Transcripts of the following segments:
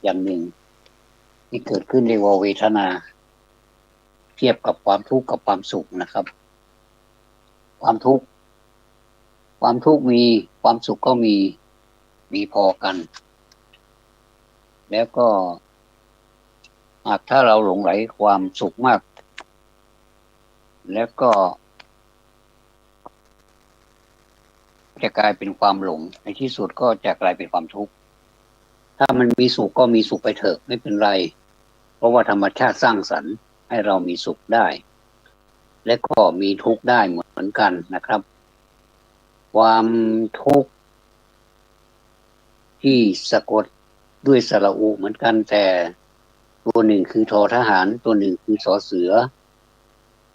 อย่างหนึ่งที่เกิดขึ้นเรียกว่าเวทนาเทียบกับความทุกข์กับความสุขนะครับความทุกข์มีความสุขก็มีพอกันแล้วก็หากถ้าเราหลงไหลความสุขมากแล้วก็จะกลายเป็นความหลงในที่สุดก็จะกลายเป็นความทุกข์ถ้ามันมีสุขก็มีสุขไปเถอะไม่เป็นไรเพราะว่าธรรมชาติสร้างสรรค์ให้เรามีสุขได้และก็มีทุกข์ได้เหมือนกันนะครับความทุกข์ที่สะกดด้วยสระอุเหมือนกันแต่ตัวหนึ่งคือทอทหารตัวหนึ่งคือสอเสือ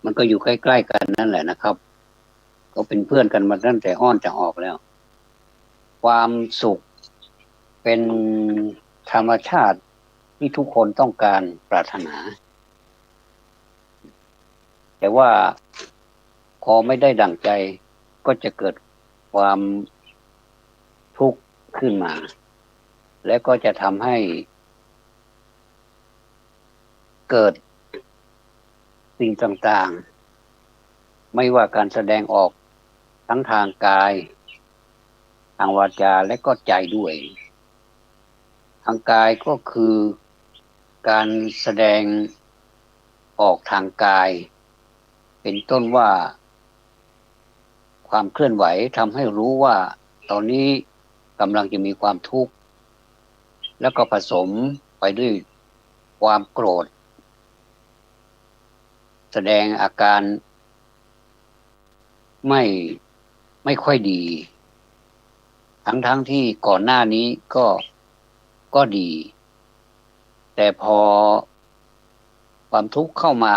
มันก็อยู่ใกล้ๆกันนั่นแหละนะครับก็เป็นเพื่อนกันมาตั้งแต่อ้อนจะออกแล้วความสุขเป็นธรรมชาติที่ทุกคนต้องการปรารถนาแต่ว่าพอไม่ได้ดั่งใจก็จะเกิดความทุกข์ขึ้นมาและก็จะทำให้เกิดสิ่งต่างๆไม่ว่าการแสดงออกทั้งทางกายทางวาจาและก็ใจด้วยทางกายก็คือการแสดงออกทางกายเป็นต้นว่าความเคลื่อนไหวทำให้รู้ว่าตอนนี้กำลังจะมีความทุกข์แล้วก็ผสมไปด้วยความโกรธแสดงอาการไม่ค่อยดีทั้งที่ก่อนหน้านี้ก็ดีแต่พอความทุกข์เข้ามา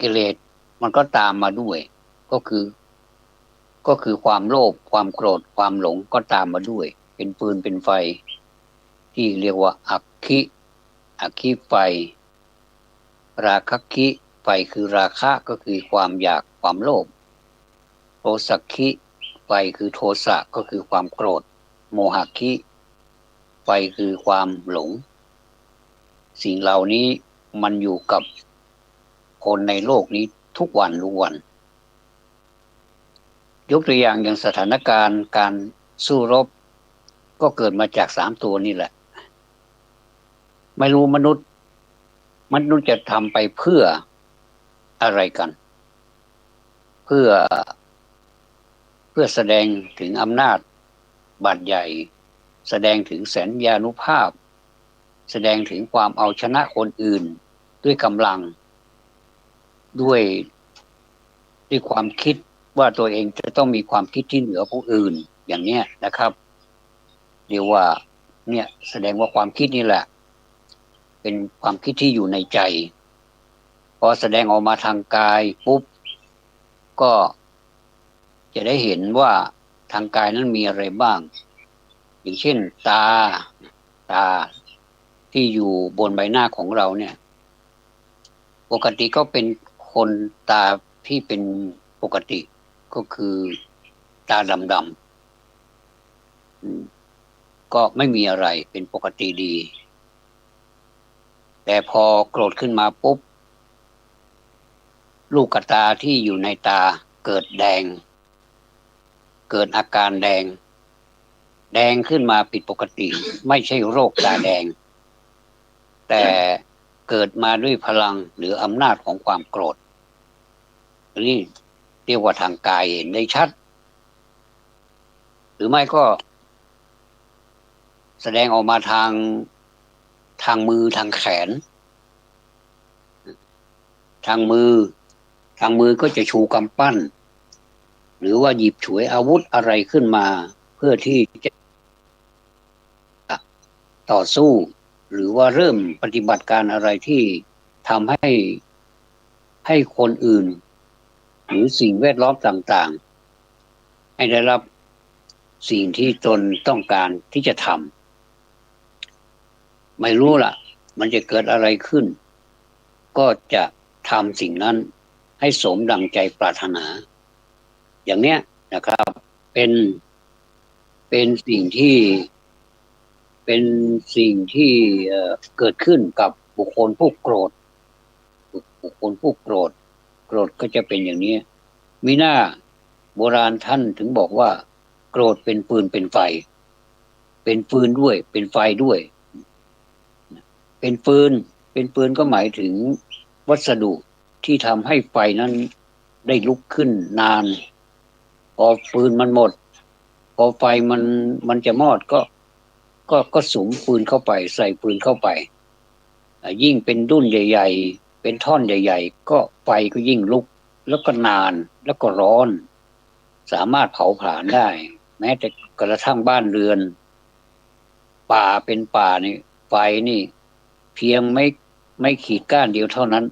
กิเลสมันก็ตามมาด้วยก็คือความโลภความโกรธความหลงก็ตามมาด้วยเป็นปืนเป็นไฟที่เรียกว่าอัคคิไฟราคะคิไฟคือราคะก็คือความอยากความโลภโทสักคิไฟคือโทสะก็คือความโกรธโมหคิไฟคือความหลงสิ่งเหล่านี้มันอยู่กับคนในโลกนี้ทุกวันยกตัวอย่างสถานการณ์การสู้รบก็เกิดมาจาก3 ตัวนี่แหละไม่รู้มนุษย์จะทำไปเพื่ออะไรกันเพื่อแสดงถึงอำนาจบาดใหญ่แสดงถึงแสนยานุภาพแสดงถึงความเอาชนะคนอื่นด้วยกำลังด้วยความคิดว่าตัวเองจะต้องมีความคิดที่เหนือผู้อื่นอย่างเนี้ยนะครับเรียกว่าเนี่ยแสดงว่าความคิดนี่แหละเป็นความคิดที่อยู่ในใจพอแสดงออกมาทางกายปุ๊บก็จะได้เห็นว่าทางกายนั้นมีอะไรบ้างอย่างเช่นตาที่อยู่บนใบหน้าของเราเนี่ยปกติก็เป็นคนตาที่เป็นปกติก็คือตาดำก็ไม่มีอะไรเป็นปกติดีแต่พอโกรธขึ้นมาปุ๊บลูกตาที่อยู่ในตาเกิดแดงเกิดอาการแดงขึ้นมาผิดปกติไม่ใช่โรคตาแดงแต่เกิดมาด้วยพลังหรืออำนาจของความโกรธนี่เรียกว่าทางกายเห็นได้ชัดหรือไม่ก็แสดงออกมาทางมือทางแขนทางมือก็จะชูกำปั้นหรือว่าหยิบฉวยอาวุธอะไรขึ้นมาเพื่อที่จะต่อสู้หรือว่าเริ่มปฏิบัติการอะไรที่ทำให้คนอื่นหรือสิ่งแวดล้อมต่างๆให้ได้รับสิ่งที่ตนต้องการที่จะทำไม่รู้ล่ะมันจะเกิดอะไรขึ้นก็จะทำสิ่งนั้นให้สมดังใจปรารถนาอย่างเนี้ยนะครับเป็นสิ่งที่ เป็นสิ่งที่เกิดขึ้นกับบุคคลผู้โกรธบุคคลผู้โกรธก็จะเป็นอย่างนี้มีหน้าโบราณท่านถึงบอกว่าโกรธเป็นปืนเป็นไฟเป็นฟืนด้วยเป็นไฟด้วยเป็นปืนก็หมายถึงวัสดุที่ทำให้ไฟนั้นได้ลุกขึ้นนานพอปืนมันหมดพอไฟมันจะมอดก็สุมปืนเข้าไปใส่ปืนเข้าไปยิ่งเป็นดุ้นใหญ่ๆเป็นท่อนใหญ่ๆก็ไฟก็ยิ่งลุกแล้วก็นานแล้วก็ร้อนสามารถเผาผลาญได้แม้แต่กระทั่งบ้านเรือนป่าเป็นป่านี่ไฟนี่เพียงไม่ขีดก้านเดียวเท่านั้น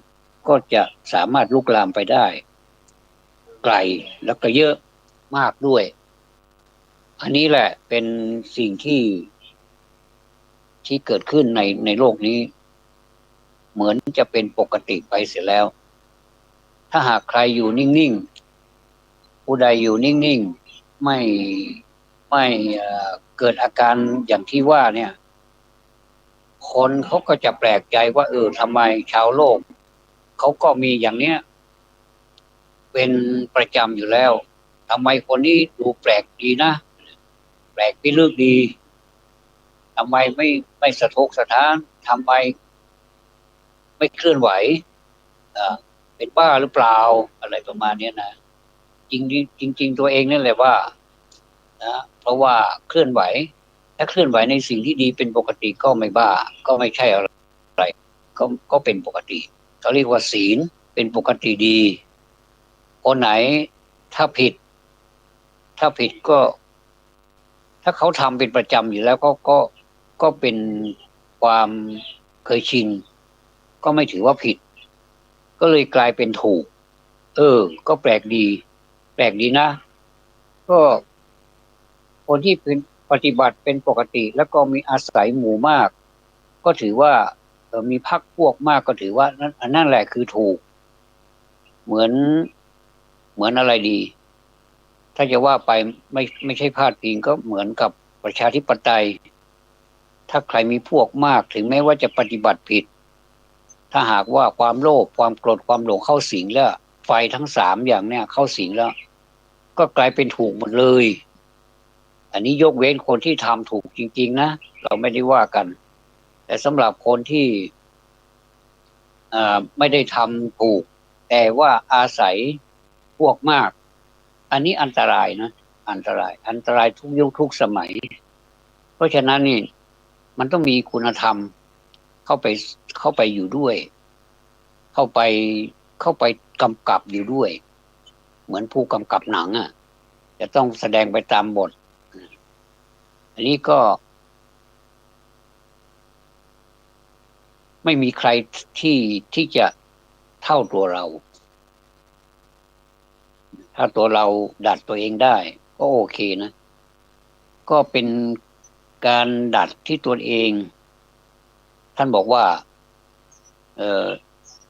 ก็จะสามารถลุกลามไปได้ไกลแล้วก็เยอะมากด้วยอันนี้แหละเป็นสิ่งที่เกิดขึ้นในโลกนี้เหมือนจะเป็นปกติไปเสียแล้วถ้าหากใครอยู่นิ่งๆผู้ใดอยู่นิ่งๆไม่เกิดอาการอย่างที่ว่าเนี่ยคนเขาก็จะแปลกใจว่าทำไมชาวโลกเขาก็มีอย่างเนี้ยเป็นประจำอยู่แล้วทำไมคนนี้ดูแปลกดีนะแปลกพิลึกดีทำไมไม่สะทกสะท้านทำไมไม่เคลื่อนไหวเป็นบ้าหรือเปล่าอะไรประมาณนี้นะจริงจริงตัวเองนั่นแหละว่านะเพราะว่าเคลื่อนไหวถ้าเคลื่อนไหวในสิ่งที่ดีเป็นปกติก็ไม่บ้าก็ไม่ใช่อะไรก็เป็นปกติเขาเรียกว่าศีลเป็นปกติดีคนไหนถ้าผิดก็ถ้าเขาทำเป็นประจำอยู่แล้วก็เป็นความเคยชินก็ไม่ถือว่าผิดก็เลยกลายเป็นถูกก็แปลกดีนะก็คนที่เป็นปฏิบัติเป็นปกติแล้วก็มีอาศัยหมู่มากก็ถือว่ามีพรรคพวกมากก็ถือว่านั่นแหละคือถูกเหมือนอะไรดีถ้าจะว่าไปไม่ใช่พาดพิงก็เหมือนกับประชาธิปไตยถ้าใครมีพวกมากถึงแม้ว่าจะปฏิบัติผิดถ้าหากว่าความโลภความโกรธความหลงเข้าสิงแล้วไฟทั้งสามอย่างเนี้ยเข้าสิงแล้วก็กลายเป็นถูกหมดเลยอันนี้ยกเว้นคนที่ทำถูกจริงๆนะเราไม่ได้ว่ากันแต่สำหรับคนที่ไม่ได้ทำถูกแต่ว่าอาศัยพวกมากอันนี้อันตรายนะอันตรายทุกยุคทุกสมัยเพราะฉะนั้นนี่มันต้องมีคุณธรรมเข้าไปอยู่ด้วยเข้าไปกำกับอยู่ด้วยเหมือนผู้กำกับหนังอ่ะจะต้องแสดงไปตามบทอันนี้ก็ไม่มีใครที่จะเท่าตัวเราถ้าตัวเราดัดตัวเองได้ก็โอเคนะก็เป็นการดัดที่ตัวเองท่านบอกว่า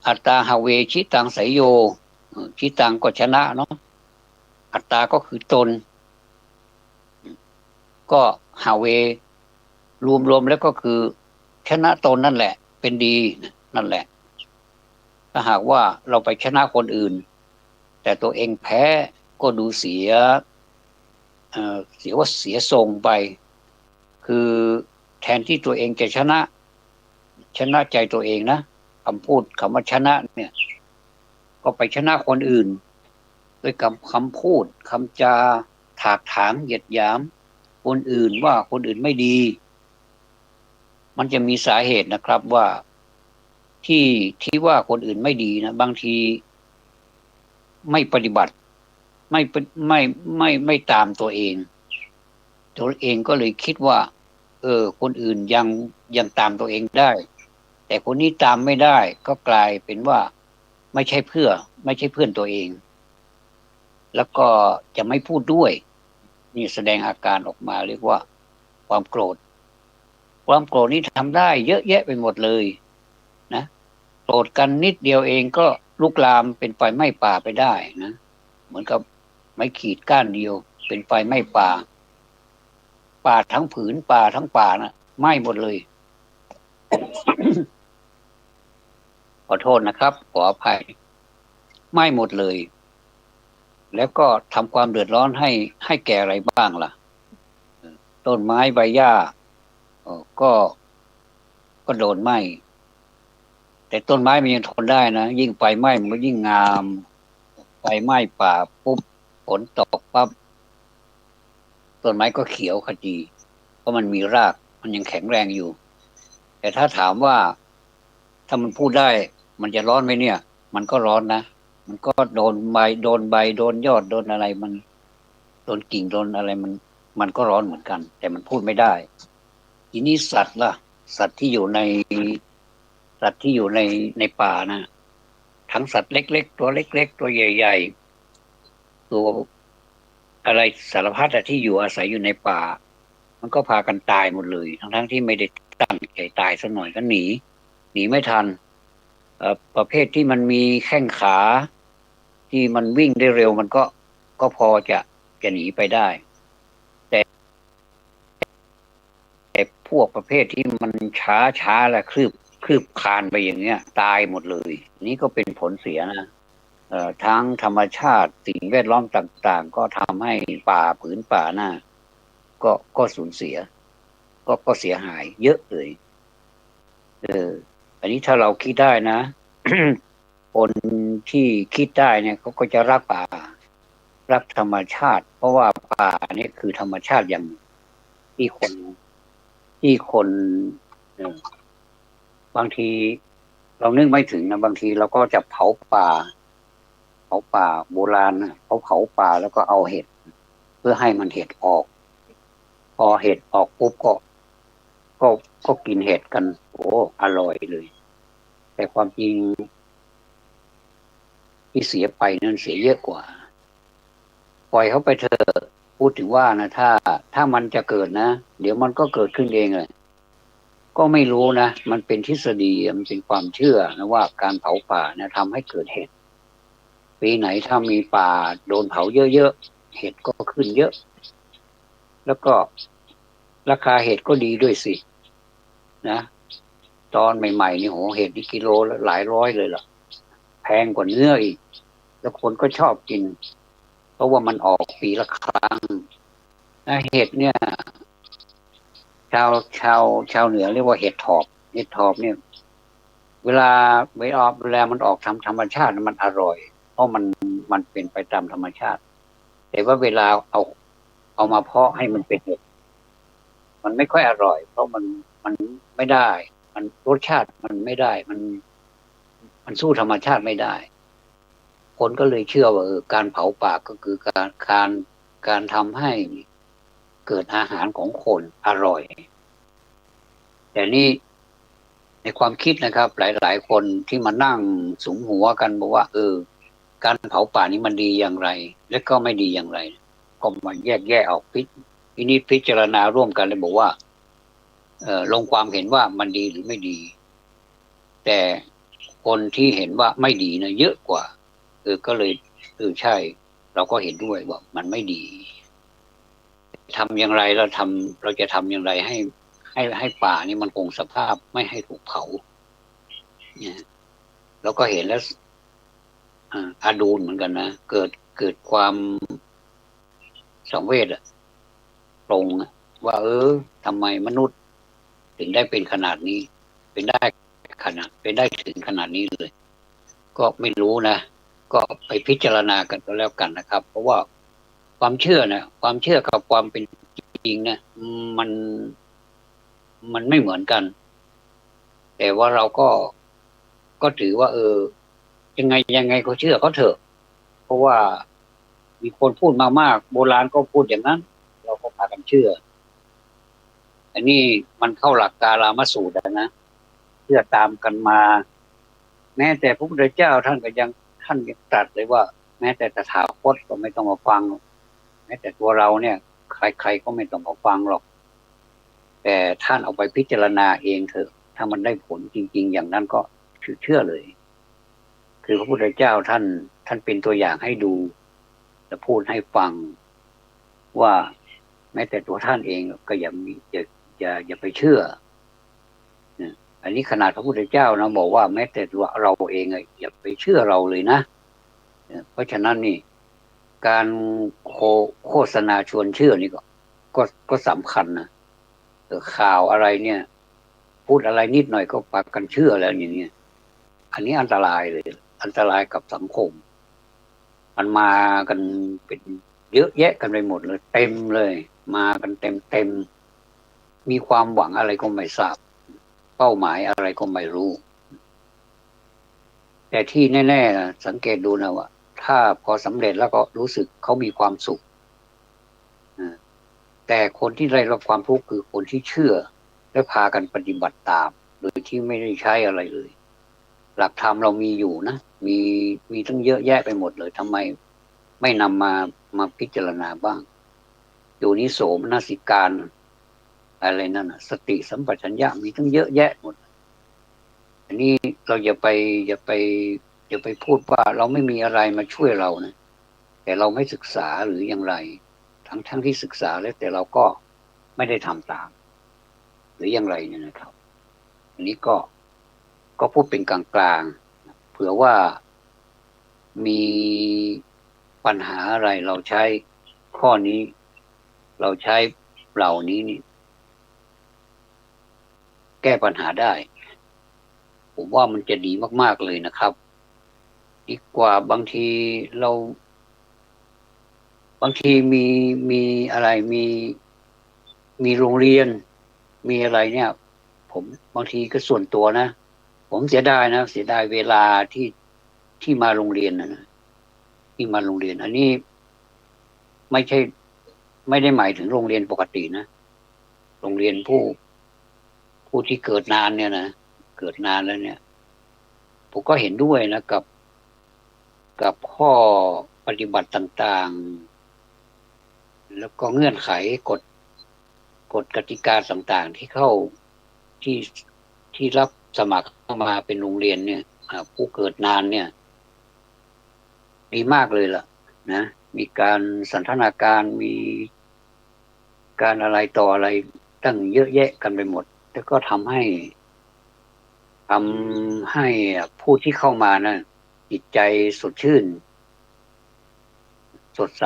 อัตตาหาเวชิตังไสยโยชิตังก็ชนะเนาะอัตตาก็คือตนก็หาเวรวมแล้วก็คือชนะตนนั่นแหละเป็นดีนั่นแหละถ้าหากว่าเราไปชนะคนอื่นแต่ตัวเองแพ้ก็ดูเสียว่าเสียทรงไปคือแทนที่ตัวเองจะชนะใจตัวเองนะคำพูดคำว่าชนะเนี่ยก็ไปชนะคนอื่นด้วยคำพูดคำจาถากถางเหยียดหยามคนอื่นว่าคนอื่นไม่ดีมันจะมีสาเหตุนะครับว่าที่ว่าคนอื่นไม่ดีนะบางทีไม่ปฏิบัติไม่ตามตัวเองก็เลยคิดว่าคนอื่นยังตามตัวเองได้แต่คนนี้ตามไม่ได้ก็กลายเป็นว่าไม่ใช่เพื่อนตัวเองแล้วก็จะไม่พูดด้วยนี่แสดงอาการออกมาเรียกว่าความโกรธนี้ทำได้เยอะแยะไปหมดเลยนะโกรธกันนิดเดียวเองก็ลุกลามเป็นไฟไหม้ป่าไปได้นะเหมือนกับไม้ขีดก้านเดียวเป็นไฟไหม้ป่าทั้งผืนป่าทั้งป่านะ ไหม้หมดเลย ขอโทษนะครับขออภัยไหม้หมดเลยแล้วก็ทำความเดือดร้อนให้แก่อะไรบ้างล่ะต้นไม้ใบหญ้าก็ก็โดนไหม้แต่ต้นไม้มันยังทนได้นะยิ่งไฟไหม้มันก็ยิ่งงามไฟไหม้ป่าปุ๊บฝนตกปั๊บต้นไม้ก็เขียวขจีเพราะมันมีรากมันยังแข็งแรงอยู่แต่ถ้าถามว่าถ้ามันพูดได้มันจะร้อนไหมเนี่ยมันก็ร้อนนะมันก็โดนยอดโดนอะไรมันโดนกิ่งโดนอะไรมันก็ร้อนเหมือนกันแต่มันพูดไม่ได้ทีนี้สัตว์ล่ะสัตว์ที่อยู่ในสัตว์ที่อยู่ในป่านะทั้งสัตว์เล็กๆตัวเล็กๆตัวใหญ่ๆตัวอะไรสารพัดที่อยู่อาศัยอยู่ในป่ามันก็พากันตายหมดเลยทั้งที่ไม่ได้ตั้งใจตายซะหน่อยก็หนีไม่ทันประเภทที่มันมีแข้งขาที่มันวิ่งได้เร็วมันก็พอจะหนีไปได้แต่พวกประเภทที่มันช้าและคืบคลานไปอย่างเงี้ยตายหมดเลยนี่ก็เป็นผลเสียนะทั้งธรรมชาติสิ่งแวดล้อมต่างๆก็ทำให้ป่าผืนป่าหน้าก็สูญเสียก็เสียหายเยอะเลยอันนี้ถ้าเราคิดได้นะ คนที่คิดได้เนี่ยเขาก็จะรักป่ารักธรรมชาติเพราะว่าป่านี่คือธรรมชาติอย่างที่คนบางทีเรานึกไม่ถึงนะบางทีเราก็จะเผาป่าโบราณนะเขาเผาป่าแล้วก็เอาเห็ดเพื่อให้มันเห็ดออกพอเห็ดออกปุ๊บก็กินเห็ดกันโอ้อร่อยเลยแต่ความจริงที่เสียไปนั่นเสียเยอะกว่าปล่อยเขาไปเถอะพูดถึงว่านะถ้ามันจะเกิดนะเดี๋ยวมันก็เกิดขึ้นเองเลยก็ไม่รู้นะมันเป็นทฤษฎีมันเป็นความเชื่อนะว่าการเผาป่าเนี่ยทำให้เกิดเห็ดปีไหนถ้ามีป่าโดนเผาเยอะๆเห็ดก็ขึ้นเยอะแล้วก็ราคาเห็ดก็ดีด้วยสินะตอนใหม่ๆนี่โหเห็ดนี่กิโลละหลายร้อยเลยล่ะแพงกว่าเนื้ออีกแล้วคนก็ชอบกินเพราะว่ามันออกปีละครั้งนะเห็ดเนี่ยชาวชาวชาวเหนือเรียกว่าเห็ดถอบเนี่ยเวลามันออกทำธรรมชาติมันอร่อยเพราะมันเป็นไปตามธรรมชาติแต่ว่าเวลาเอามาเพาะให้มันเป็นเห็ดมันไม่ค่อยอร่อยเพราะมันไม่ได้มันรสชาติมันไม่ได้มันสู้ธรรมชาติไม่ได้คนก็เลยเชื่อว่าการเผาป่าก็คือการทำให้เกิดอาหารของคนอร่อยแต่นี่ในความคิดนะครับหลายๆคนที่มานั่งสุมหัวกันบอกว่าการเผาป่านี้มันดีอย่างไรและก็ไม่ดีอย่างไรก็มาแยกออกพิจารณาร่วมกันเลยบอกว่าลงความเห็นว่ามันดีหรือไม่ดีแต่คนที่เห็นว่าไม่ดีนะเยอะกว่าก็เลยใช่เราก็เห็นด้วยว่ามันไม่ดีทำอย่างไรเราจะทำอย่างไรให้ป่านี่มันคงสภาพไม่ให้ถูกเผาเนี่ยเราก็เห็นแล้วอาดูลเหมือนกันนะเกิดความสังเวชตรงว่าทำไมมนุษย์ถึงได้เป็นขนาดนี้เป็นได้ถึงขนาดนี้เลยก็ไม่รู้นะก็ไปพิจารณากันก็แล้วกันนะครับเพราะว่าความเชื่อกับความเป็นจริงนะมันไม่เหมือนกันแต่ว่าเราก็ถือว่ายังไงเขาเชื่อเขาเถอะเพราะว่ามีคนพูดมามากโบราณก็พูดอย่างนั้นเราก็พากันเชื่ออันนี้มันเข้าหลักกาลามสูตรนะเชื่อตามกันมาแม้แต่พระพุทธเจ้าท่านยังตรัสเลยว่าแม้แต่ตถาคตก็ไม่ต้องมาฟังแม้แต่ตัวเราเนี่ยใครก็ไม่ต้องมาฟังหรอกแต่ท่านเอาไปพิจารณาเองเถอะถ้ามันได้ผลจริงๆอย่างนั้นก็เชื่อเลยคือพระพุทธเจ้าท่านเป็นตัวอย่างให้ดูและพูดให้ฟังว่าแม้แต่ตัวท่านเองก็ อย่าไปเชื่ออันนี้ขนาดพระพุทธเจ้านะบอกว่าแม้แต่ตัวเราเองอย่าไปเชื่อเราเลยนะเพราะฉะนั้นนี่การโฆษณาชวนเชื่อนี่ก็สำคัญนะข่าวอะไรเนี่ยพูดอะไรนิดหน่อยก็ปากกันเชื่อแล้วอย่างนี้อันนี้อันตรายเลยอันตรายกับสังคมมันมากันเป็นเยอะแยะกันไปหมดเลยเต็มเลยมากันเต็มมีความหวังอะไรก็ไม่ทราบเป้าหมายอะไรก็ไม่รู้แต่ที่แน่ๆนะสังเกตดูนะว่าถ้าพอสำเร็จแล้วก็รู้สึกเขามีความสุขแต่คนที่ได้รับความทุกข์คือคนที่เชื่อและพากันปฏิบัติตามโดยที่ไม่ได้ใช้อะไรเลยหลักธรรมเรามีอยู่นะมีทั้งเยอะแยะไปหมดเลยทำไมไม่นำมาพิจารณาบ้างอยู่นิโสมนสิการอะไรนั่นนะสติสัมปชัญญะมีทั้งเยอะแยะหมดอันนี้เราอย่าไปพูดว่าเราไม่มีอะไรมาช่วยเรานะแต่เราไม่ศึกษาหรืออย่างไรทั้งที่ศึกษาแล้วแต่เราก็ไม่ได้ทำตามหรืออย่างไรเนี่ยนะครับอันนี้ก็พูดเป็นกลางๆเผื่อว่ามีปัญหาอะไรเราใช้ข้อนี้เราใช้เหล่านี้นี่แก้ปัญหาได้ผมว่ามันจะดีมากๆเลยนะครับดีกว่าบางทีมีอะไรมีโรงเรียนมีอะไรเนี่ยผมบางทีก็ส่วนตัวนะผมเสียดายนะเสียดายเวลาที่มาโรงเรียนนะที่มาโรงเรียนอันนี้ไม่ใช่ไม่ได้หมายถึงโรงเรียนปกตินะโรงเรียนผู้ที่เกิดนานเนี่ยนะเกิดนานแล้วเนี่ยผมก็เห็นด้วยนะกับข้อปฏิบัติต่างๆแล้วก็เงื่อนไขกฎกติกาต่างๆที่เข้าที่ที่รับสมัครเข้ามาเป็นโรงเรียนเนี่ยผู้เกิดนานเนี่ยดีมากเลยล่ะนะมีการสันทนาการมีการอะไรต่ออะไรตั้งเยอะแยะกันไปหมดแล้วก็ทำให้ผู้ที่เข้ามานะจิตใจสดชื่นสดใส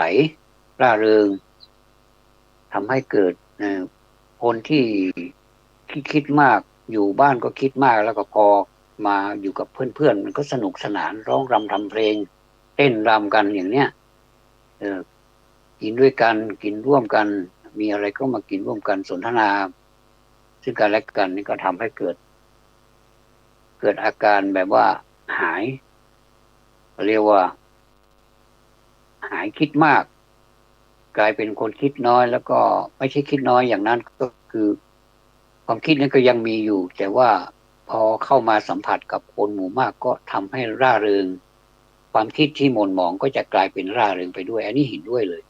ร่าเริงทำให้เกิดคนที่คิดมากอยู่บ้านก็คิดมากแล้วก็พอมาอยู่กับเพื่อนๆมันก็สนุกสนานร้องรำทำเพลงเต้นรำกันอย่างเนี้ยกินด้วยกันกินร่วมกันมีอะไรก็มากินร่วมกันสนทนาซึ่งกันและกันนี่ก็ทำให้เกิดอาการแบบว่าหายเรียกว่าหายคิดมากกลายเป็นคนคิดน้อยแล้วก็ไม่ใช่คิดน้อยอย่างนั้นก็คือความคิดนั้นก็ยังมีอยู่แต่ว่าพอเข้ามาสัมผัสกับคนหมู่มากก็ทำให้ร่าเริงความคิดที่หม่นหมองก็จะกลายเป็นร่าเริงไปด้วยอันนี้เห็นด้วยเลย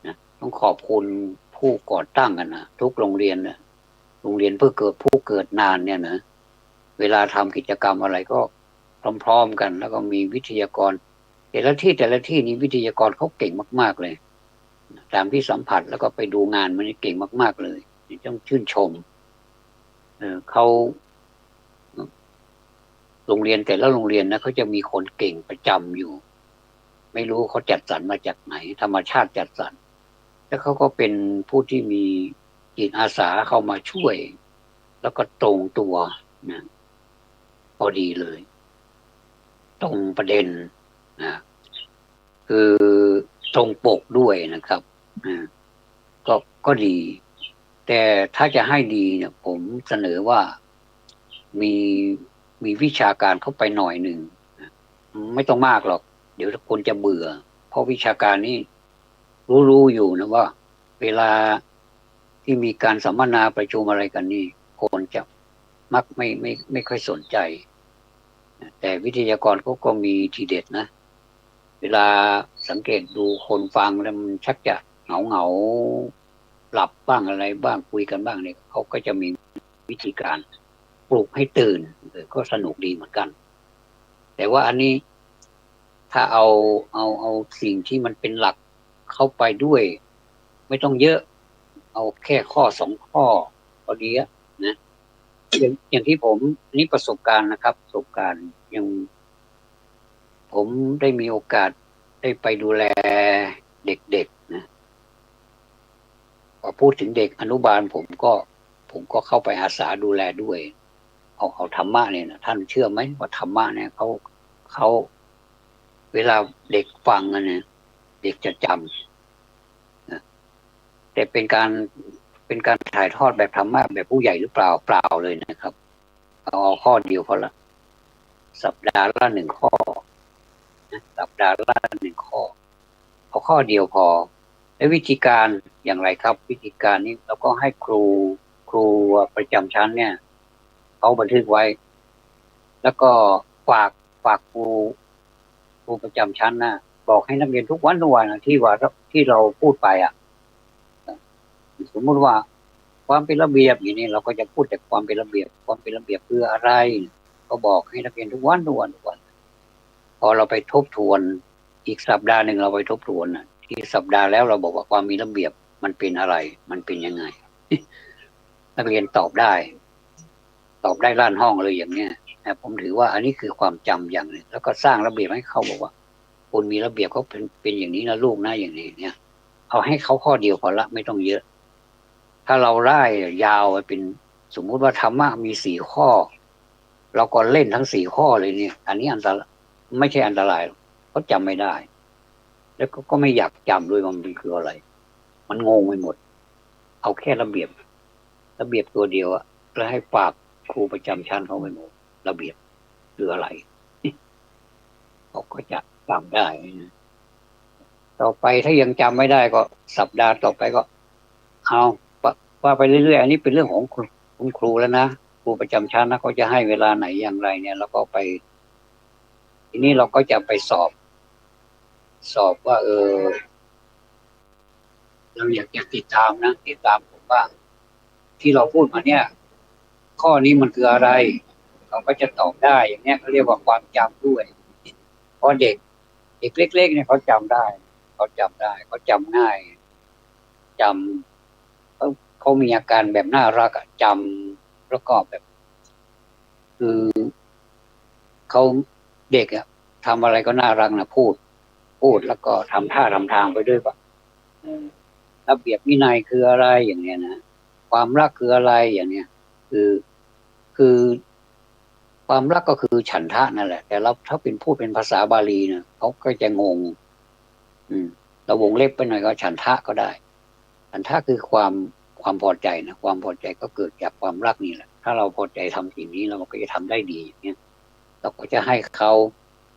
นะต้องขอบคุณผู้ก่อตั้งกันนะทุกโรงเรียนนะโรงเรียนเพื่อเกิดผู้เกิดนานเนี่ยนะเวลาทำกิจกรรมอะไรก็พร้อมๆกันแล้วก็มีวิทยากรแต่ละที่นี้วิทยากรเขาเก่งมากๆเลยตามที่สัมผัสแล้วก็ไปดูงานมันเก่งมากๆเลยต้องชื่นชมเขาโรงเรียนแต่ละโรงเรียนนะเขาจะมีคนเก่งประจำอยู่ไม่รู้เขาจัดสรรมาจากไหนธรรมชาติจัดสรรแล้วเขาก็เป็นผู้ที่มีจิตอาสาเข้ามาช่วยแล้วก็ตรงตัวนะพอดีเลยตรงประเด็นนะคือตรงปกด้วยนะครับก็ดีแต่ถ้าจะให้ดีเนี่ยผมเสนอว่ามีวิชาการเข้าไปหน่อยหนึ่งไม่ต้องมากหรอกเดี๋ยวคนจะเบื่อเพราะวิชาการนี้รู้อยู่นะว่าเวลาที่มีการสัมมนาประชุมอะไรกันนี่คนจะมักไม่ค่อยสนใจแต่วิทยากรเขาก็มีทีเด็ดนะเวลาสังเกตดูคนฟังแล้วมันชักจะเหงาหลับบ้างอะไรบ้างคุยกันบ้างเนี่ยเขาก็จะมีวิธีการปลุกให้ตื่นก็สนุกดีเหมือนกันแต่ว่าอันนี้ถ้าเอาสิ่งที่มันเป็นหลักเข้าไปด้วยไม่ต้องเยอะเอาแค่ข้อ2 ข้อ ก็ดีอะนะอย่างที่ผมนี่ประสบการณ์นะครับประสบการณ์ยังผมได้มีโอกาสได้ไปดูแลเด็กๆนะพอพูดถึงเด็กอนุบาลผมก็เข้าไปอาสาดูแลด้วยเอาธรรมะเนี่ยนะท่านเชื่อไหมว่าธรรมะเนี่ยเขาเวลาเด็กฟังกันเนี่ยเด็กจะจำนะแต่เป็นการถ่ายทอดแบบธรรมะแบบผู้ใหญ่หรือเปล่าเปล่าเลยนะครับเอาข้อเดียวพอละสัปดาห์ละ1 ข้อนะสัปดาห์ละ1 ข้อเอาข้อเดียวพอและวิธีการอย่างไรครับวิธีการนี้เราก็ให้ครูประจำชั้นเนี่ยเขาบันทึกไว้แล้วก็ฝากฝากครูประจำชั้นนะบอกให้นักเรียนทุกวันที่เราพูดไปอ่ะสมมุติว่าความเป็นระเบียบอย่างนี้เราก็จะพูดแต่ความเป็นระเบียบคืออะไรก็บอกให้นักเรียนทุกวันพอเราไปทบทวนอีกสัปดาห์หนึ่งเราไปทบทวนนะที่สัปดาห์แล้วเราบอกว่าความมีระเบียบมันเป็นอะไรมันเป็นยังไงนักเรียนตอบได้ลั่นห้องเลยอย่างเนี้ยนะผมถือว่าอันนี้คือความจำอย่างหนึ่งแล้วก็สร้างระเบียบให้เขาบอกว่าคนมีระเบียบเขาเป็นอย่างนี้นะลูกนะอย่างนี้เนี่ยเอาให้เขาข้อเดียวพอละไม่ต้องเยอะถ้าเราไล่ยาวไปเป็นสมมุติว่าธรรมะมี4 ข้อเราก็เล่นทั้ง4 ข้อเลยเนี่ยอันนี้อันตรายไม่ใช่อันตรายเขาจำไม่ได้แล้วก็ไม่อยากจำด้วยว่ามันคืออะไรมันงงไปหมดเอาแค่ระเบียบตัวเดียวอะแล้วให้ฝากครูประจำชั้นเขาไปหมดระเบียบคืออะไรเขาก็จะจำได้นะต่อไปถ้ายังจำไม่ได้ก็สัปดาห์ต่อไปก็เอาว่าไปเรื่อยๆอันนี้เป็นเรื่องของคุณครูแล้วนะครูประจำชั้นนะเขาจะให้เวลาไหนอย่างไรเนี่ยแล้วก็ไปทีนี้เราก็จะไปสอบว่าเราอยากจะติดตามผมว่าที่เราพูดมาเนี่ยข้อนี้มันคืออะไรเราก็จะตอบได้อย่างเนี้ยเขาเรียกว่าความจำด้วยเพราะเด็กเล็กๆเนี่ยเขาจำง่ายจำเขามีอาการแบบน่ารักอะจำแล้วก็แบบคือเขาเด็กอะทำอะไรก็น่ารักนะพูดแล้วก็ทำท่าทำทางไปด้วยว่าระเบียบวินัยคืออะไรอย่างเนี้ยนะความรักคืออะไรอย่างเนี้ยคือคือความรักก็คือฉันทะนั่นแหละแต่เราถ้าเป็นพูดเป็นภาษาบาลีเนี่ยเขาก็จะงงอืมเราวงเล็บไปหน่อยก็ฉันทะก็ได้ฉันทะคือความพอใจนะความพอใจก็เกิดจากความรักนี่แหละถ้าเราพอใจทำสิ่งนี้เราก็จะทำได้ดีอย่างเงี้ยเราก็จะให้เขา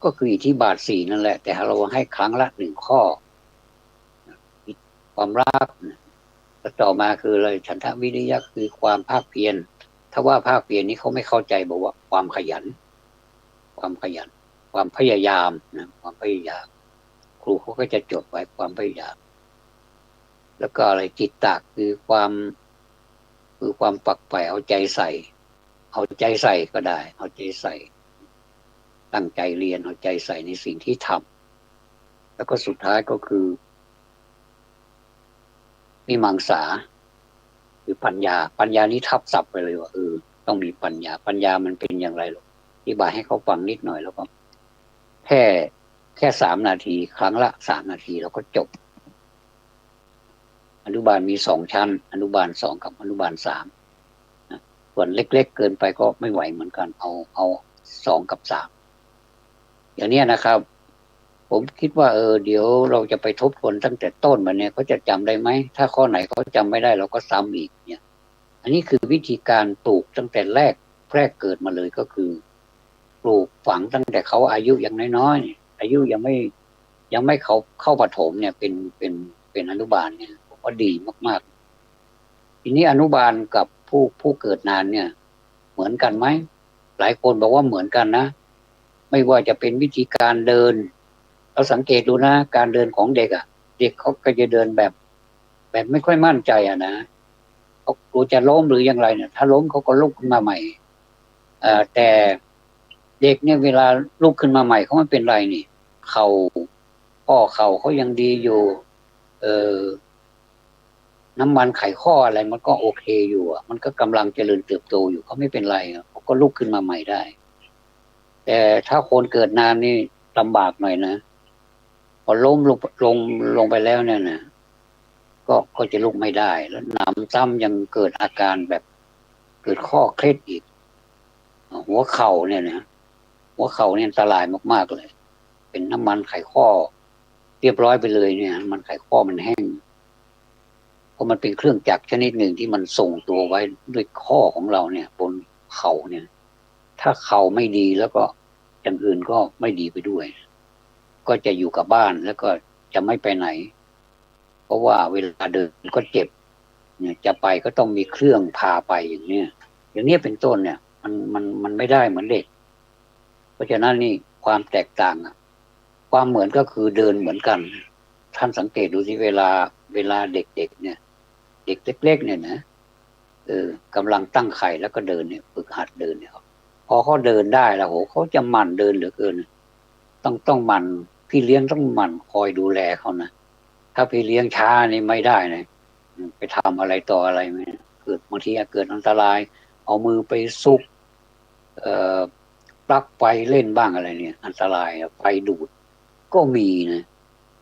ก็คืออิทธิบาท 4นั่นแหละแต่เราให้ครั้งละ1 ข้อความรักแล้วต่อมาคืออะไรฉันทะวิริยะคือความภาคเพียรถ้าว่าภาคเพียรนี้เขาไม่เข้าใจบอกว่าความขยันความพยายามนะความพยายามครูเขาก็จะจดไว้ความพยายามแล้วก็อะไรจิตตะคือความปักใฝ่เอาใจใส่ก็ได้เอาใจใส่ตั้งใจเรียนเอาใจใส่ในสิ่งที่ทำแล้วก็สุดท้ายก็คือวิมังสาคือปัญญานี้ทับศัพท์ไปเลยว่าต้องมีปัญญามันเป็นอย่างไรหรอกอธิบายให้เขาฟังนิดหน่อยแล้วก็แค่3 นาทีครั้งละ3 นาทีแล้วก็จบอนุบาลมี2 ชั้นอนุบาล2กับอนุบาล3นะส่วนเล็กๆเกินไปก็ไม่ไหวเหมือนกันเอา2 กับ 3อย่างนี้นะครับผมคิดว่าเดี๋ยวเราจะไปทบทวนตั้งแต่ต้นมาเนี่ยเขาจะจำได้ไหมถ้าข้อไหนเขาจำไม่ได้เราก็ซ้ำอีกเนี่ยอันนี้คือวิธีการปลูกตั้งแต่แรกเกิดมาเลยก็คือปลูกฝังตั้งแต่เขาอายุยังน้อยๆอายุยังไม่เข้าประถมเนี่ยเป็นอนุบาลเนี่ยผมว่าดีมากๆทีนี้อนุบาลกับผู้เกิดนานเนี่ยเหมือนกันไหมหลายคนบอกว่าเหมือนกันนะไม่ว่าจะเป็นวิธีการเดินเราสังเกตดูนะการเดินของเด็กอ่ะเด็กเขาก็จะเดินแบบไม่ค่อยมั่นใจอ่ะนะเขากลัวจะล้มหรืออย่างไรเนี่ยถ้าล้มเขาก็ลุกขึ้นมาใหม่แต่เด็กเนี่ยเวลาลุกขึ้นมาใหม่เขาไม่เป็นไรนี่เข่าข้อเข่าเขายังดีอยู่เออ น้ำมันไขข้ออะไรมันก็โอเคอยู่อ่ะมันก็กำลังเจริญเติบโตอยู่เขาไม่เป็นไรเขาก็ลุกขึ้นมาใหม่ได้แต่ถ้าคนเกิดนานนี่ลำบากหน่อยนะพอล้มลงไปแล้วเนี่ยนะก็จะลุกไม่ได้แล้วหนำซ้ำยังเกิดอาการแบบเกิดข้อเคล็ดอีกหัวเข่าเนี่ยนะหัวเข่าเนี่ยอันตรายมากๆเลยเป็นน้ำมันไขข้อเรียบร้อยไปเลยเนี่ยมันไขข้อมันแห้งเพราะมันเป็นเครื่องจักรชนิดหนึ่งที่มันส่งตัวไว้ด้วยข้อของเราเนี่ยบนเข่าเนี่ยถ้าเข่าไม่ดีแล้วก็อย่างอื่นก็ไม่ดีไปด้วยก็จะอยู่กับบ้านแล้วก็จะไม่ไปไหนเพราะว่าเวลาเดินก็เจ็บเนี่ยจะไปก็ต้องมีเครื่องพาไปอย่างเนี้ยเป็นต้นเนี่ยมันไม่ได้เหมือนเด็กเพราะฉะนั้นนี่ความแตกต่างอะความเหมือนก็คือเดินเหมือนกันท่านสังเกตดูสิเวลาเด็กๆเนี่ยเด็กเล็กๆเนี่ยนะกำลังตั้งไข่แล้วก็เดินเนี่ยฝึกหัดเดินเนี่ยพอเขาเดินได้แล้วโหเขาจะหมั่นเดินเหลือเกินต้องหมั่นพี่เลี้ยงต้องหมั่นคอยดูแลเขานะถ้าพี่เลี้ยงช้านี่ไม่ได้นะไปทำอะไรต่ออะไรไม่เกิดบางทีเกิดอันตรายเอามือไปซุกเอ่อปลั๊กไฟเล่นบ้างอะไรเนี่ยอันตรายไฟดูดก็มีนะ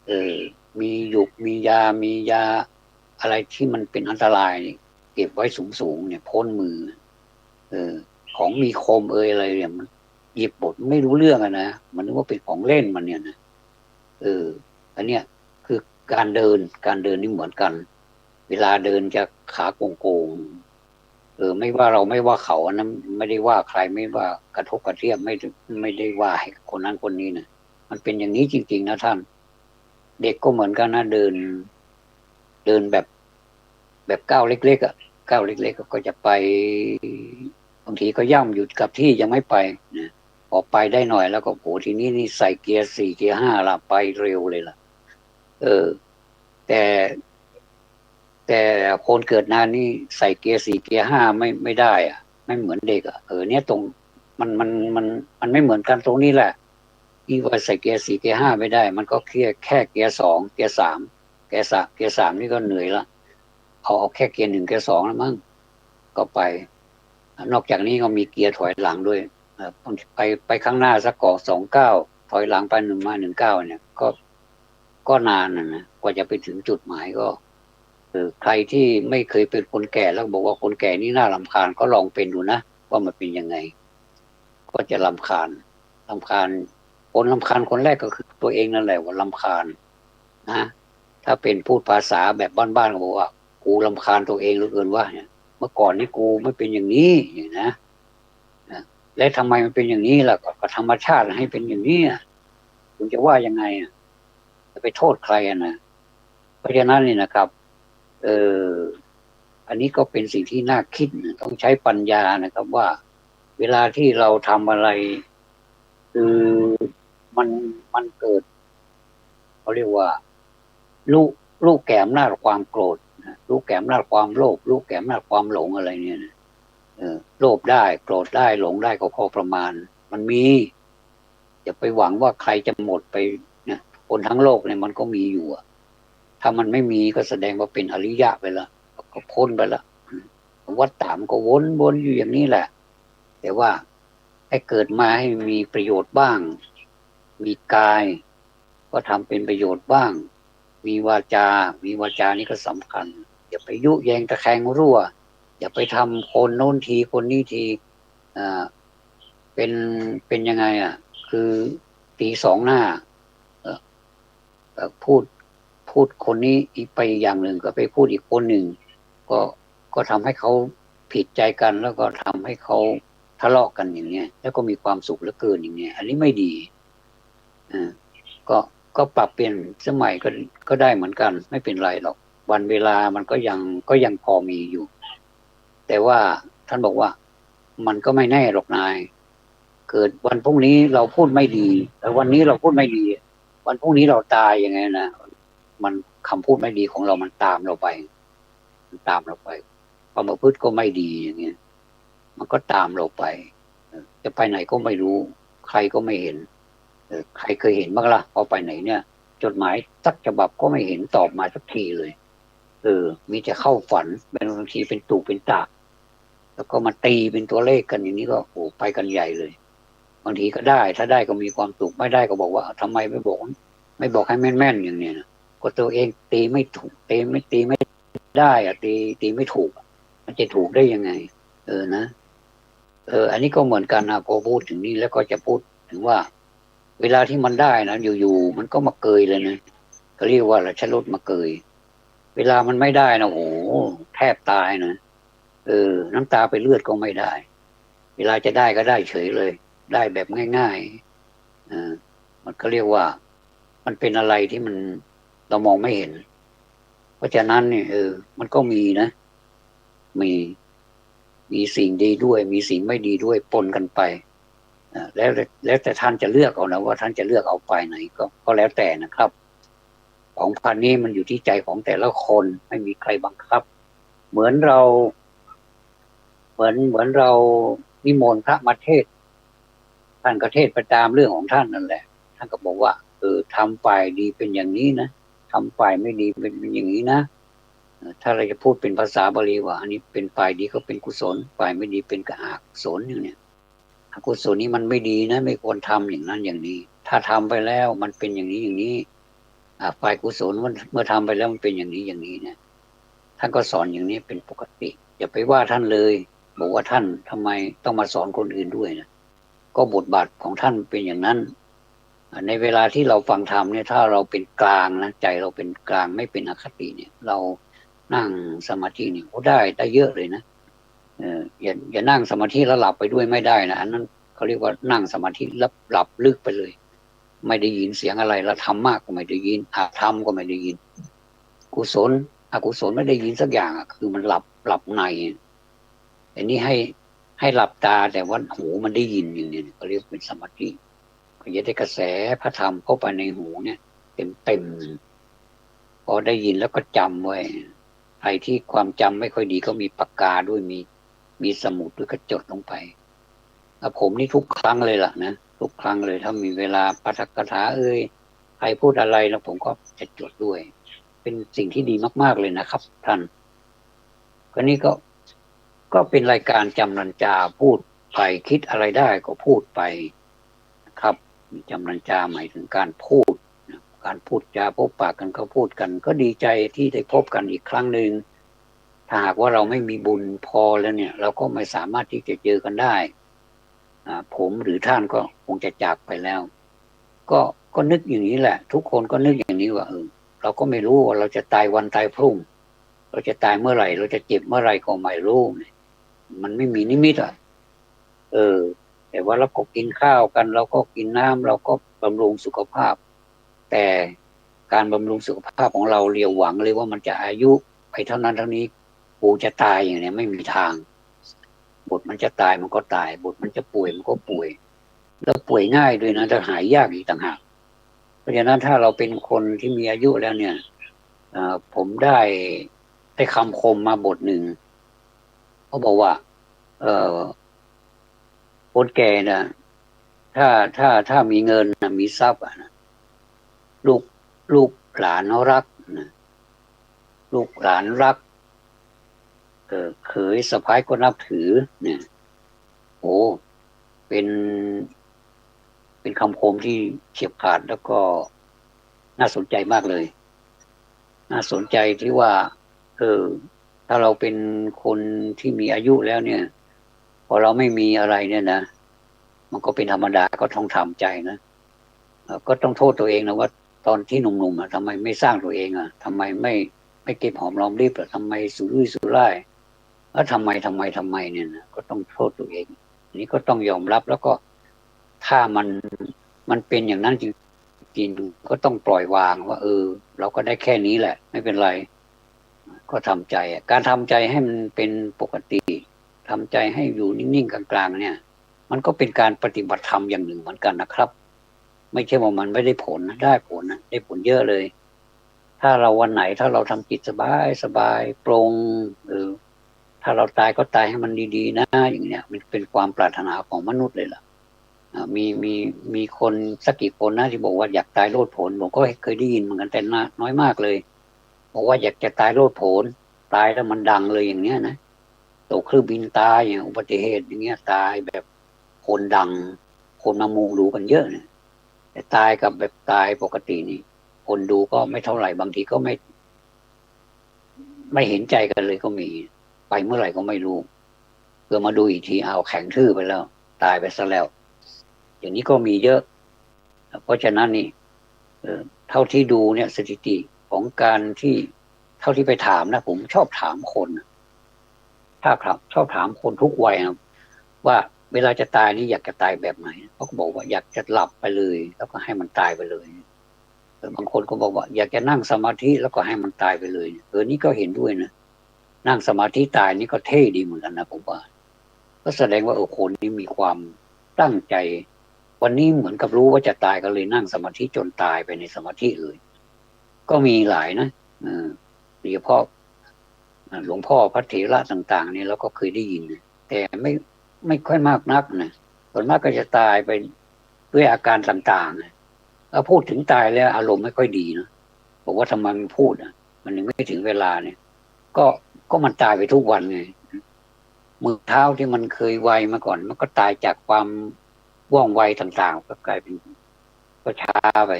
เออมีหยุกมียาอะไรที่มันเป็นอันตรายนี่เก็บไว้สูงเนี่ยพ้นมือเออของมีคมอะไรเนี่ยมันหยิบบทไม่รู้เรื่องอะนะมันนึกว่าเป็นของเล่นมันเนี่ยนะเอออันเนี้ยคือการเดินนี่เหมือนกันเวลาเดินจะขาโกงไม่ว่าเราไม่ว่าเขาอันนั้นไม่ได้ว่าใครไม่ว่ากระทบกระเทียบไม่ได้ว่าให้คนนั้นคนนี้นะมันเป็นอย่างนี้จริงๆนะท่านเด็กก็เหมือนกันนะเดินแบบก้าวเล็กๆอ่ะก้าวเล็กๆก็จะไปบางทีก็ย่ำอยู่กับที่ยังไม่ไปนะพอไปได้หน่อยแล้วก็โหทีนี้นี่ใส่เกียร์สี่เกียร์ห้าละไปเร็วเลยล่ะเออแต่แต่คนเกิดนานนี่ใส่เกียร์สี่เกียร์ห้าไม่ได้อ่ะไม่เหมือนเด็กอ่ะเนี่ยตรงมันไม่เหมือนกันตรงนี้แหละที่ว่าใส่เกียร์สี่เกียร์ห้าไม่ได้มันก็แค่เกียร์สองเกียร์สามเกียร์สามนี่ก็เหนื่อยละเอาแค่เกียร์หนึ่งเกียร์สองแล้วมั้งก็ไปนอกจากนี้ก็มีเกียร์ถอยหลังด้วยไปข้างหน้าสักก่อ29ถอยหลังไป1 มา 1 9เนี่ยก็นานนะกว่าจะไปถึงจุดหมายก็ใครที่ไม่เคยเป็นคนแก่แล้วบอกว่าคนแก่นี่น่ารำคาญก็ลองเป็นดูนะว่ามันเป็นยังไงก็จะรำคาญคนรำคาญคนแรกก็คือตัวเองนั่นแหละว่ารำคาญนะถ้าเป็นพูดภาษาแบบบ้านๆก็บอกว่ากูรำคาญตัวเองเหลือเกินว่าเนี่ยเมื่อก่อนนี่กูไม่เป็นอย่างนี้อย่างนะและทำไมมันเป็นอย่างนี้ล่ะก็ธรรมชาติให้เป็นอย่างนี้คุณจะว่ายังไงจะไปโทษใครนะเพราะฉะนั้นนี่นะครับเอออันนี้ก็เป็นสิ่งที่น่าคิดนะต้องใช้ปัญญานะครับว่าเวลาที่เราทำอะไรคือมันมันเกิดเขาเรียกว่าลูกลูกแก่อำนาจความโกรธลูกแก่อำนาจความโลภลูกแก่อำนาจความหลงอะไรเนี่ยนะโลภได้โกรธได้หลงได้ก็พอประมาณมันมีอย่าไปหวังว่าใครจะหมดไปนะคนทั้งโลกเนี่ยมันก็มีอยู่ถ้ามันไม่มีก็แสดงว่าเป็นอริยะไปแล้วก็พ้นไปแล้ววัฏฏะมันก็วนอยู่อย่างนี้แหละแต่ว่าให้เกิดมาให้มีประโยชน์บ้างมีกายก็ทำเป็นประโยชน์บ้างมีวาจานี่ก็สำคัญอย่าไปยุแยงตะแคงรั่วอย่าไปทำคนโน้นทีคนนี้ทีอ่าเป็นยังไงคือตีสองหน้าพูดคนนี้อีกไปอย่างหนึ่งก็ไปพูดอีกคนหนึ่งก็ก็ทำให้เขาผิดใจกันแล้วก็ทำให้เขาทะเลาะกันอย่างเงี้ยแล้วก็มีความสุขเหลือเกินอย่างเงี้ยอันนี้ไม่ดีอ่าก็ปรับเปลี่ยนสมัยก็ได้เหมือนกันไม่เป็นไรหรอกวันเวลามันก็ยังพอมีอยู่แต่ว่าท่านบอกว่ามันก็ไม่แน่หรอกนายเกิดวันพรุ่งนี้เราพูดไม่ดีแต่วันนี้เราพูดไม่ดีวันพรุ่งนี้เราตายยังไงนะมันคำพูดไม่ดีของเรามันตามเราไปความประพฤติก็ไม่ดีอย่างเงี้ยมันก็ตามเราไปจะไปไหนก็ไม่รู้ใครก็ไม่เห็นใครเคยเห็นบ้างล่ะพอไปไหนเนี่ยจดหมายสักฉบับก็ไม่เห็นตอบมาสักทีเลย มีจะเข้าฝันเป็นบางทีเป็นตุเป็นตะแล้วก็มาตีเป็นตัวเลขกันอย่างนี้ก็โอ้ไปกันใหญ่เลยบางทีก็ได้ถ้าได้ก็มีความสุขไม่ได้ก็บอกว่าทำไมไม่บอกให้แม่นๆอย่างเนี้ยนะก็ตัวเองตีไม่ถูกตีไม่ได้อะตีไม่ถูกมันจะถูกได้ยังไงนะอันนี้ก็เหมือนกันนะพอพูดถึงนี้แล้วก็จะพูดถึงว่าเวลาที่มันได้นะอยู่ๆมันก็มาเกยเลยนะก็เรียกว่าราชรถมาเกยเวลามันไม่ได้นะโอ้โหแทบตายนะน้ำตาไปเลือดก็ไม่ได้เวลาจะได้ก็ได้เฉยเลยได้แบบง่ายๆมันก็เรียกว่ามันเป็นอะไรที่มันเรามองไม่เห็นเพราะฉะนั้นเนี่ยมันก็มีนะมีมีสิ่งดีด้วยมีสิ่งไม่ดีด้วยปนกันไปแล้วแต่ท่านจะเลือกเอานะว่าท่านจะเลือกเอาฝ่ายไหนก็แล้วแต่นะครับของพันนี้มันอยู่ที่ใจของแต่ละคนไม่มีใครบังคับเหมือนเราเหมือนเรานิมนต์พระมาเทศท่านก็เทศไปตามเรื่องของท่านนั่นแหละท่านก็บอกว่าทำฝ่ายดีเป็นอย่างนี้นะทำฝ่ายไม่ดีเป็นอย่างนี้นะถ้าเราจะพูดเป็นภาษาบาลีว่าอันนี้เป็นฝ่ายดีก็เป็นกุศลฝ่ายไม่ดีเป็นอกุศลอย่างเนี้ยอกุศลนี้มันไม่ดีนะไม่ควรทำอย่างนั้นอย่างนี้ถ้าทำไปแล้วมันเป็นอย่างนี้อย่างนี้ฝ่ายกุศลเมื่อทำไปแล้วมันเป็นอย่างนี้อย่างนี้เนี่ยท่านก็สอนอย่างนี้เป็นปกติอย่าไปว่าท่านเลยบอกว่าท่านทำไมต้องมาสอนคนอื่นด้วยนะก็บทบาทของท่านเป็นอย่างนั้นในเวลาที่เราฟังธรรมเนี่ยถ้าเราเป็นกลางนะใจเราเป็นกลางไม่เป็นอคติเนี่ยเรานั่งสมาธิเนี่ยก็ได้เยอะเลยนะอย่านั่งสมาธิแล้วหลับไปด้วยไม่ได้นะอันนั้นเขาเรียกว่านั่งสมาธิแล้วหลับลึกไปเลยไม่ได้ยินเสียงอะไรแล้วทำมากก็ไม่ได้ยินทำก็ไม่ได้ยินกุศลอกุศลไม่ได้ยินสักอย่างคือมันหลับในอันนี้ให้หลับตาแต่ว่าหูมันได้ยินอย่างนี้เขาเรียกเป็นสมาธิก็จะได้กระแสพระธรรมเข้าไปในหูเนี่ยเต็มพอได้ยินแล้วก็จำไว้ใครที่ความจำไม่ค่อยดีก็มีปากกาด้วยมีสมุดด้วยก็จดลงไปผมนี่ทุกครั้งเลยล่ะนะทุกครั้งเลยถ้ามีเวลาปาฐกถาใครพูดอะไรแล้วผมก็จะจดด้วยเป็นสิ่งที่ดีมากๆเลยนะครับท่านก็นี่ก็เป็นรายการจำนันจาพูดไปคิดอะไรได้ก็พูดไปนะครับจำนันจาหมายถึงการพูดการพูดจาพบปากกันก็พูดกันก็ดีใจที่ได้พบกันอีกครั้งหนึ่งถ้าหากว่าเราไม่มีบุญพอแล้วเนี่ยเราก็ไม่สามารถที่จะเจอกันได้ผมหรือท่านก็คงจะจากไปแล้วก็นึกอย่างนี้แหละทุกคนก็นึกอย่างนี้ว่าเราก็ไม่รู้ว่าเราจะตายวันตายพรุ่งเราจะตายเมื่อไหร่เราจะเจ็บเมื่อไหร่ก็ไม่รู้มันไม่มีนิมิตแต่ว่าเราก็กินข้าวกันเราก็กินน้ำเราก็บำรุงสุขภาพแต่การบำรุงสุขภาพของเราเรียวหวังเลยว่ามันจะอายุไปเท่านั้นเท่านี้กูจะตายอย่างนี้ไม่มีทางบทมันจะตายมันก็ตายบทมันจะป่วยมันก็ป่วยแล้วป่วยง่ายด้วยนะจะหายยากอีกต่างหากเพราะฉะนั้นถ้าเราเป็นคนที่มีอายุแล้วเนี่ยผมได้คำคมมาบทหนึ่งเขาบอกว่าคนแก่นะถ้ามีเงินนะมีทรัพย์นะลูกลูกหลานเขารักนะลูกหลานรักเขยสะพ้ายก็นับถือเนี่ยโอ้เป็นคำคมที่เฉียบขาดแล้วก็น่าสนใจมากเลยน่าสนใจที่ว่าถ้าเราเป็นคนที่มีอายุแล้วเนี่ยพอเราไม่มีอะไรเนี่ยนะมันก็เป็นธรรมดาก็ต้องทำใจนะก็ต้องโทษตัวเองนะว่าตอนที่หนุ่มๆทำไมไม่สร้างตัวเองทำไมไม่เก็บหอมรอมริบทำไมสุรุ่ยสุร่ายแล้วทำไมเนี่ยนะก็ต้องโทษตัวเองอันนี้ก็ต้องยอมรับแล้วก็ถ้ามันเป็นอย่างนั้นจริงๆก็ต้องปล่อยวางว่าเราก็ได้แค่นี้แหละไม่เป็นไรก็ทำใจการทำใจให้มันเป็นปกติทำใจให้อยู่นิ่งๆกลางๆเนี่ยมันก็เป็นการปฏิบัติธรรมอย่างหนึ่งเหมือนกันนะครับไม่ใช่ว่ามันไม่ได้ผลนะได้ผลนะได้ผลเยอะเลยถ้าเราวันไหนถ้าเราทำจิตสบายปรงถ้าเราตายก็ตายให้มันดีๆนะอย่างเนี้ยมันเป็นความปรารถนาของมนุษย์เลยล่ะมีคนสักกี่คนนะที่บอกว่าอยากตายโลดโผนผมก็เคยได้ยินเหมือนกันแต่น้อยมากเลย บอกว่าอยากจะตายโลดโผนตายแล้วมันดังเลยอย่างเงี้ยนะตกเครื่องบินตายอย่างอุบัติเหตุอย่างเงี้ยตายแบบคนดังคนมามุงดูกันเยอะเนี่ยแต่ตายกับแบบตายปกตินี่คนดูก็ไม่เท่าไหร่บางทีก็ไม่เห็นใจกันเลยก็มีไปเมื่อไหร่ก็ไม่รู้เพื่อมาดูอีกทีเอาแข็งทื่อไปแล้วตายไปซะแล้วอย่างนี้ก็มีเยอะเพราะฉะนั้นนี่เอ่อเท่าที่ดูเนี่ยสถิติของการที่เท่าที่ไปถามนะผมชอบถามคนถ้าครับชอบถามคนทุกวัยนะว่าเวลาจะตายนี่อยากจะตายแบบไหนเขาก็บอกว่าอยากจะหลับไปเลยแล้วก็ให้มันตายไปเลยบางคนก็บอกว่าอยากจะนั่งสมาธิแล้วก็ให้มันตายไปเลยนี่ก็เห็นด้วยนะนั่งสมาธิตายนี่ก็เท่ดีเหมือนกันนะผมว่าก็แสดงว่าคนนี้มีความตั้งใจวันนี้เหมือนกับรู้ว่าจะตายก็เลยนั่งสมาธิจนตายไปในสมาธิเลยก็มีหลายนะโดยเฉพาะหลวงพ่อพระเถระต่างๆเนี่ยเราก็เคยได้ยินแต่ไม่ค่อยมากนักนะส่วนมากก็จะตายไปด้วยอาการต่างๆถ้าพูดถึงตายแล้วอารมณ์ไม่ค่อยดีนะบอกว่าทำไมมันพูดมันยังไม่ถึงเวลาเนี่ยก็ก็มันตายไปทุกวันไงมือเท้าที่มันเคยไวมาก่อนมันก็ตายจากความว่องไวต่างๆก็กลายเป็นก็ช้าไป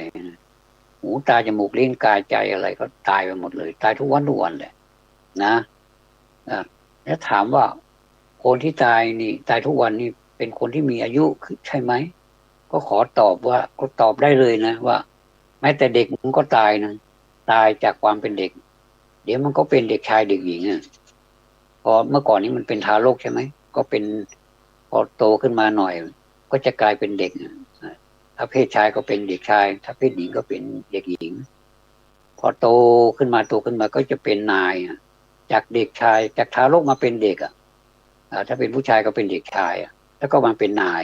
หูตาจมูกลิ้นกายใจอะไรก็ตายไปหมดเลยตายทุกวันเลยนะอ่ะแล้วถามว่าคนที่ตายนี่ตายทุกวันนี่เป็นคนที่มีอายุใช่ไหมก็ขอตอบว่าก็ตอบได้เลยนะว่าแม้แต่เด็กมันก็ตายนะตายจากความเป็นเด็กเดี๋ยวมันก็เป็นเด็กชายเด็กหญิงอ่ะพอเมื่อก่อนนี้มันเป็นทารกใช่ไหมก็เป็นพอโตขึ้นมาหน่อยก็จะกลายเป็นเด็กถ้าเพศชายก็เป็นเด็กชายถ้าเพศหญิงก็เป็นเด็กหญิงพอโตขึ้นมาก็จะเป็นนายจากเด็กชายจากทารกมาเป็นเด็กถ้าเป็นผู้ชายก็เป็นเด็กชายแล้วก็มาเป็นนาย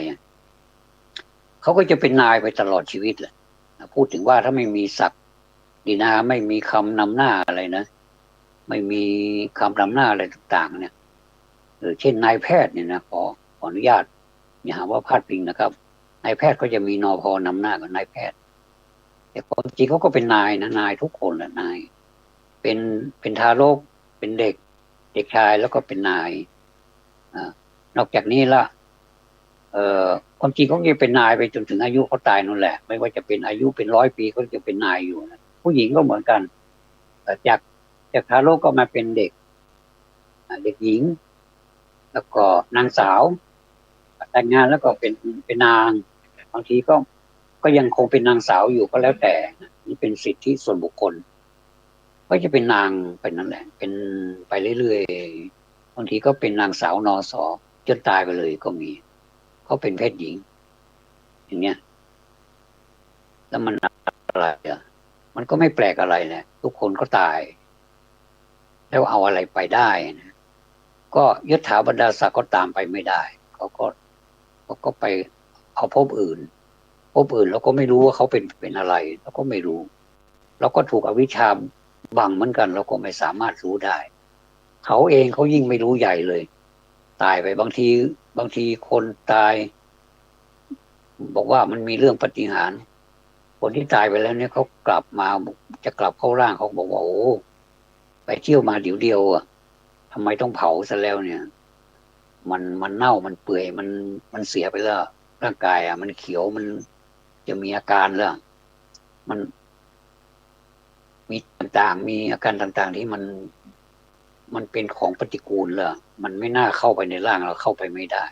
เขาก็จะเป็นนายไปตลอดชีวิตแหละพูดถึงว่าถ้าไม่มีศักดินาไม่มีคำนำหน้าอะไรนะไม่มีคำนำหน้าอะไรต่างๆเนี่ยเช่นนายแพทย์เนี่ยนะขออนุญาตอย่าหาว่าพลาดพิงนะครับนายแพทย์ก็จะมีนพนำหน้ากับนายแพทย์แต่ความจริงเขาก็เป็นนายนะนายทุกคนแหละนายเป็นเป็นทารกเป็นเด็กชายแล้วก็เป็นนายนอกจากนี้ละเอ่อความจริงเขาจะเป็นนายไปจนถึงอายุเขาตายนั่นแหละไม่ว่าจะเป็นอายุเป็น100 ปีเขาจะเป็นนายอยู่นะผู้หญิงก็เหมือนกันจากทารกก็มาเป็นเด็กหญิงแล้วก็นางสาวแต่งงานแล้วก็เป็นนางบางทีก็ยังคงเป็นนางสาวอยู่ก็แล้วแต่นี่เป็นสิทธิส่วนบุคคลก็จะเป็นนางไปนั่นแหละเป็นไปเรื่อยๆบางทีก็เป็นนางสาวนอสอจนตายไปเลยก็มีเขาเป็นเพศหญิงอย่างเงี้ยแล้วมันอะไรมันก็ไม่แปลกอะไรแหละทุกคนก็ตายแล้วเอาอะไรไปได้นะก็ยศถาบรรดาศักดิ์ก็ตามไปไม่ได้เขาก็ไปเอาภพอื่นเราก็ไม่รู้ว่าเขาเป็นอะไรเราก็ไม่รู้เราก็ถูกอวิชชาบังเหมือนกันเราก็ไม่สามารถรู้ได้เขาเองเขายิ่งไม่รู้ใหญ่เลยตายไปบางทีคนตายบอกว่ามันมีเรื่องปาฏิหาริย์คนที่ตายไปแล้วเนี่ยเขากลับมาจะกลับเข้าร่างเขาบอกว่าโอ้ไปเที่ยวมาเดี๋ยวเดียวทำไมต้องเผาซะแล้วเนี่ยมันเน่ามันเปื่อยมันเสียไปแล้วร่างกายมันเขียวมันจะมีอาการแล้วมันมีต่างๆมีอาการต่างๆที่มันเป็นของปฏิกูลแล้วมันไม่น่าเข้าไปในร่างเราเข้าไปไม่ได้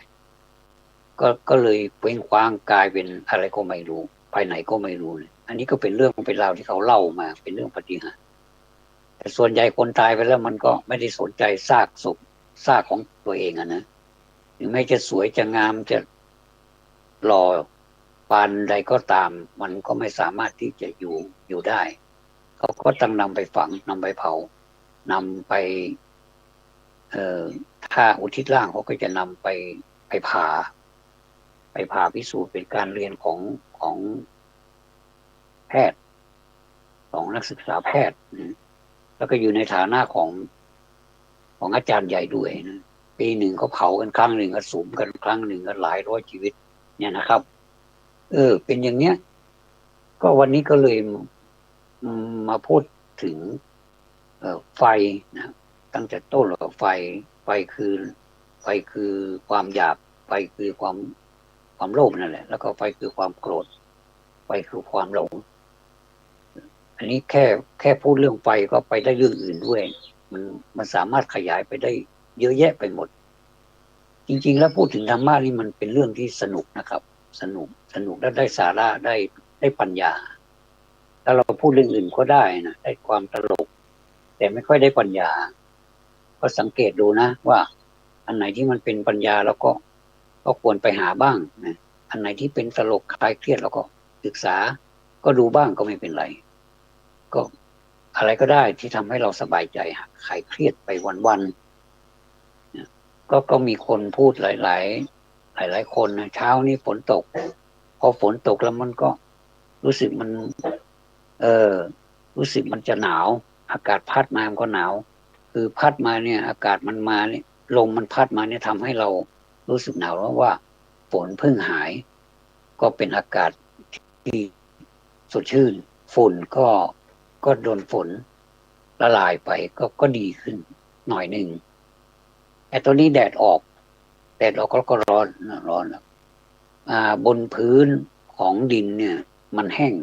ก็เลยเว้งคว้างกลายเป็นอะไรก็ไม่รู้ไปไหนก็ไม่รู้เลยอันนี้ก็เป็นเรื่องเป็นราวที่เขาเล่ามาเป็นเรื่องปาฏิหาริย์แต่ส่วนใหญ่คนตายไปแล้วมันก็ไม่ได้สนใจซากศพซากของตัวเองนะถึงแม้จะสวยจะงามจะหล่อปานใดก็ตามมันก็ไม่สามารถที่จะอยู่ได้เขาก็ต้องนำไปฝังนำไปเผานำไปเอ่อถ้าอุทิศร่างเขาก็จะนำไปผ่าไปผ่าพิสูจน์เป็นการเรียนของแพทย์ของนักศึกษาแพทย์แล้วก็อยู่ในฐานะของอาจารย์ใหญ่ด้วยนะปีหนึ่งเขาเผากันครั้งหนึ่งก็สุมกันครั้งหนึ่งก็หลายร้อยชีวิตเนี่ยนะครับเป็นอย่างเนี้ยก็วันนี้ก็เลยมาพูดถึง ไฟนะตั้งแต่ต้นว่าไฟคือไฟคือความอยากไฟคือความโลภนั่นแหละแล้วก็ไฟคือความโกรธไฟคือความหลงอันนี้แค่พูดเรื่องไฟก็ไปได้เรื่องอื่นด้วยมันมันสามารถขยายไปได้เยอะแยะไปหมดจริงๆแล้วพูดถึงธรรมะนี่มันเป็นเรื่องที่สนุกนะครับสนุกและได้สาระได้ปัญญาถ้าเราพูดเรื่องอื่นก็ได้นะได้ความตลกแต่ไม่ค่อยได้ปัญญาก็สังเกตดูนะว่าอันไหนที่มันเป็นปัญญาแล้วก็ควรไปหาบ้างนะอันไหนที่เป็นตลกคลายเครียดแล้วก็ศึกษาก็ดูบ้างก็ไม่เป็นไรก็อะไรก็ได้ที่ทำให้เราสบายใจคลายเครียดไปวันๆนะก็มีคนพูดหลายคนนะเช้านี้ฝนตกพอฝนตกแล้วมันก็รู้สึกมันเออรู้สึกมันจะหนาวอากาศพัดมามันก็หนาวคือพัดมาเนี่ยอากาศมันมาเนี่ยลมมันพัดมาเนี่ยทำให้เรารู้สึกหนาวแล้วว่าฝนเพิ่งหายก็เป็นอากาศที่สดชื่นฝุ่นก็โดนฝนละลายไปก็ดีขึ้นหน่อยหนึ่งไอ้ตัวนี้แดดออกก็ร้อนแล้วบนพื้นของดินเนี่ยมันแห้ง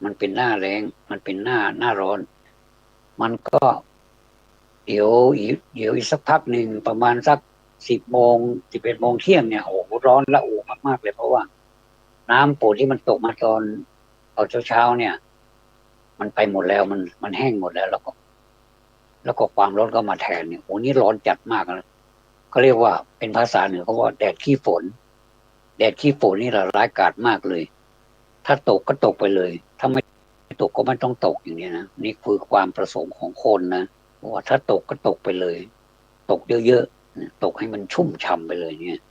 มันเป็นหน้าแล้งมันเป็นหน้าร้อนมันก็เดี๋ยวอีกสักพักหนึ่งประมาณสัก10 โมง11 โมงเที่ยงเนี่ยโอ้โหร้อนละอุมากๆเลยเพราะว่าน้ำฝนที่มันตกมาตอนเช้าเนี่ยมันไปหมดแล้วมันแห้งหมดแล้วแล้วก็ความร้อนก็มาแทนเนี่ยโอ้นี่ร้อนจัดมากเลยเขาเรียกว่าเป็นภาษาเหนือเขาว่าแดดขี้ฝนแดดขี้ฝนนี่ร้ายกาจมากเลยถ้าตกก็ตกไปเลยถ้าไม่ตกก็ไม่ต้องตกอย่างนี้นะนี่คือความประสงค์ของคนนะว่าถ้าตกก็ตกไปเลยตกเยอะๆตกให้มันชุ่มฉ่ำไปเลยเนี่ย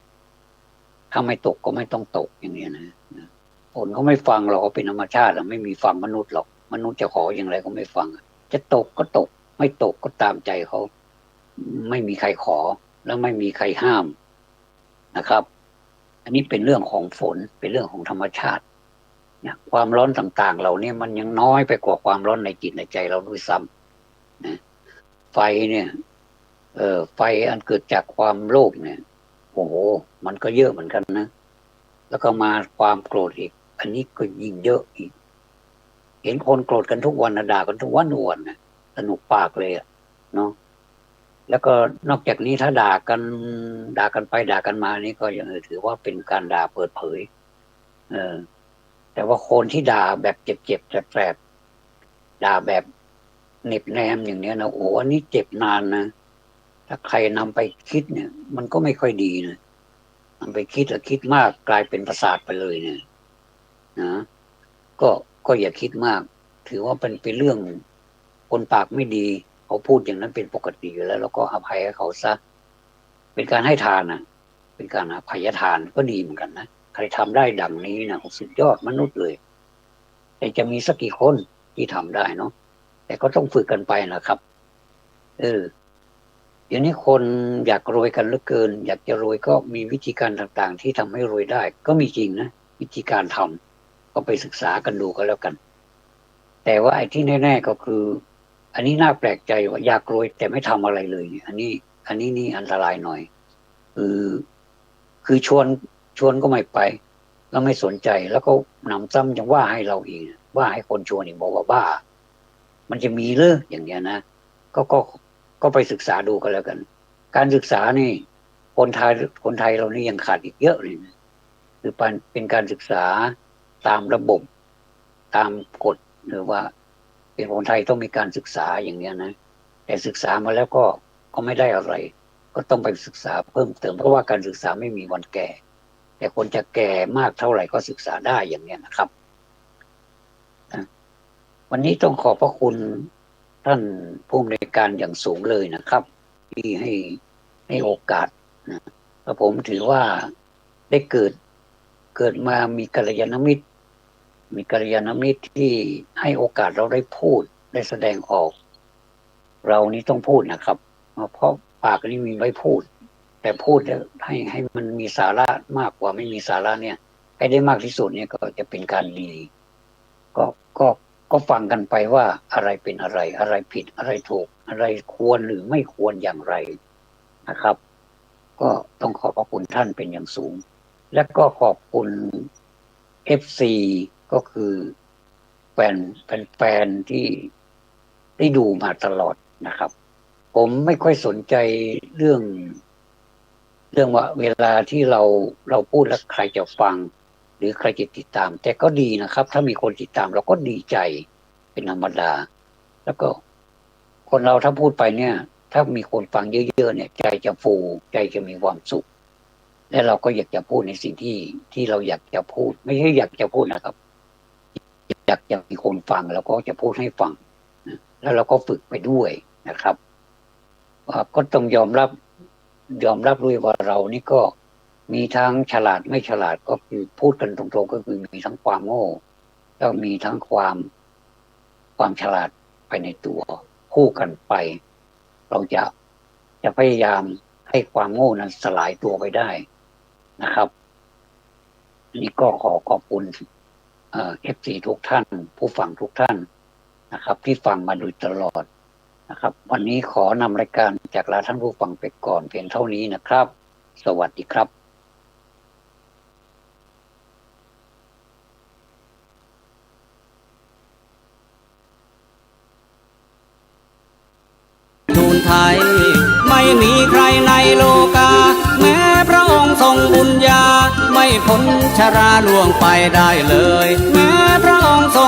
ถ้าไม่ตกก็ไม่ต้องตกอย่างนี้นะคนเขาไม่ฟังเราก็เป็นธรรมชาติไม่มีฟังมนุษย์หรอกมนุษย์จะขออย่างไรก็ไม่ฟังจะตกก็ตกไม่ตกก็ตามใจเขาไม่มีใครขอแล้วไม่มีใครห้ามนะครับอันนี้เป็นเรื่องของฝนเป็นเรื่องของธรรมชาติเนี่ยความร้อนต่างๆเหล่านี้มันยังน้อยไปกว่าความร้อนในจิตในใจเราด้วยซ้ำนะไฟเนี่ยไฟอันเกิดจากความโลภเนี่ยโอ้โหมันก็เยอะเหมือนกันนะแล้วก็มาความโกรธอีกอันนี้ก็ยิ่งเยอะอีกเห็นคนโกรธกันทุกวันนะด่ากันทุกวันนะสนุกปากเลยอะเนาะแล้วก็นอกจากนี้ถ้าด่ากันไปด่ากันมานี่ก็ยังถือว่าเป็นการด่าเปิดเผยเออแต่ว่าคนที่ด่าแบบเจ็บๆแสบๆด่าแบบเหน็บแนมอย่างเนี้ยนะโอ้อันนี้เจ็บนานนะถ้าใครนำไปคิดเนี่ยมันก็ไม่ค่อยดีนะนำไปคิดแล้วคิดมากกลายเป็นประสาทไปเลยเนี่ยนะก็ก็อย่าคิดมากถือว่าเป็นเรื่องคนปากไม่ดีเขาพูดอย่างนั้นเป็นปกติอยู่แล้วแล้วก็อภัยให้เขาซะเป็นการให้ทานนะเป็นการอภัยทานก็ดีเหมือนกันนะใครทำได้ดังนี้นะสุดยอดมนุษย์เลยแต่จะมีสักกี่คนที่ทำได้เนาะแต่ก็ต้องฝึกกันไปนะครับเออเดี๋ยวนี้คนอยากรวยกันเหลือเกินอยากจะรวยก็มีวิธีการต่างๆที่ทำให้รวยได้ก็มีจริงนะวิธีการทำก็ไปศึกษากันดูก็แล้วกันแต่ว่าไอ้ที่แน่ๆก็คืออันนี้น่าแปลกใจว่าอยากรวยแต่ไม่ทำอะไรเลยเนี่ยอันนี้นี่อันตรายหน่อยคือคือชวนก็ไม่ไปแล้วไม่สนใจแล้วก็หนำซ้ำยังว่าให้เราอีกว่าให้คนชวนอีกบอกว่าบ้ามันจะมีเรื่องอย่างเงี้ยนะก็ก็ก็ไปศึกษาดูกันแล้วกันการศึกษานี่คนไทยคนไทยเรานี่ยังขาดอีกเยอะเลยนะคือเป็นการศึกษาตามระบบตามกฎหรือว่าเป็นคนไทยต้องมีการศึกษาอย่างเนี้ยนะแต่ศึกษามาแล้วก็ไม่ได้อะไรก็ต้องไปศึกษาเพิ่มเติมเพราะว่าการศึกษาไม่มีวันแก่แต่คนจะแก่มากเท่าไหร่ก็ศึกษาได้อย่างเนี้ยนะครับวันนี้ต้องขอบพระคุณท่านผู้อำนวยการอย่างสูงเลยนะครับที่ให้โอกาสนะแล้วผมถือว่าได้เกิดมามีกัลยาณมิตรที่ให้โอกาสเราได้พูดได้แสดงออกเรานี้ต้องพูดนะครับเพราะปากนี้มีไว้พูดแต่พูดให้มันมีสาระมากกว่าไม่มีสาระเนี่ยให้ได้มากที่สุดเนี่ยก็จะเป็นการดีก็ก็ ก็ฟังกันไปว่าอะไรเป็นอะไรอะไรผิดอะไรถูกอะไรควรหรือไม่ควรอย่างไรนะครับ ก็ต้องขอบพระคุณท่านเป็นอย่างสูง และก็ขอบคุณ FC ก็คือแฟนที่ได้ดูมาตลอดนะครับ ผมไม่ค่อยสนใจเรื่องว่าเวลาที่เราพูดแล้วใครจะฟัง หรือใครจะติดตาม แต่ก็ดีนะครับ ถ้ามีคนติดตามเราก็ดีใจเป็นธรรมดา แล้วก็คนเราถ้าพูดไปเนี่ย ถ้ามีคนฟังเยอะๆเนี่ยใจจะฟูใจจะมีความสุข และเราก็อยากจะพูดในสิ่งที่เราอยากจะพูด ไม่ใช่อยากจะพูดนะครับ อยากจะมีคนฟังแล้วก็จะพูดให้ฟังแล้วเราก็ฝึกไปด้วยนะครับก็ต้องยอมรับด้วยว่าเรานี่ก็มีทั้งฉลาดไม่ฉลาดก็คือพูดกันตรงๆก็คือมีทั้งความโง่แล้วมีทั้งความฉลาดไปในตัวคู่กันไป เราจะพยายามให้ความโง่นั้นสลายตัวไปได้นะครับนี่ก็ขอบคุณFC ทุกท่านผู้ฟังทุกท่านนะครับที่ฟังมาโดยตลอดนะครับวันนี้ขอนำรายการจากลาท่านผู้ฟังไปก่อนเพียงเท่านี้นะครับสวัสดีครับทูลไทยไม่มีใครในโลกาแม้พระองค์ทรงบุญญาไม่พ้นชราล่วงไปได้เลยแม้พระองค์ทรง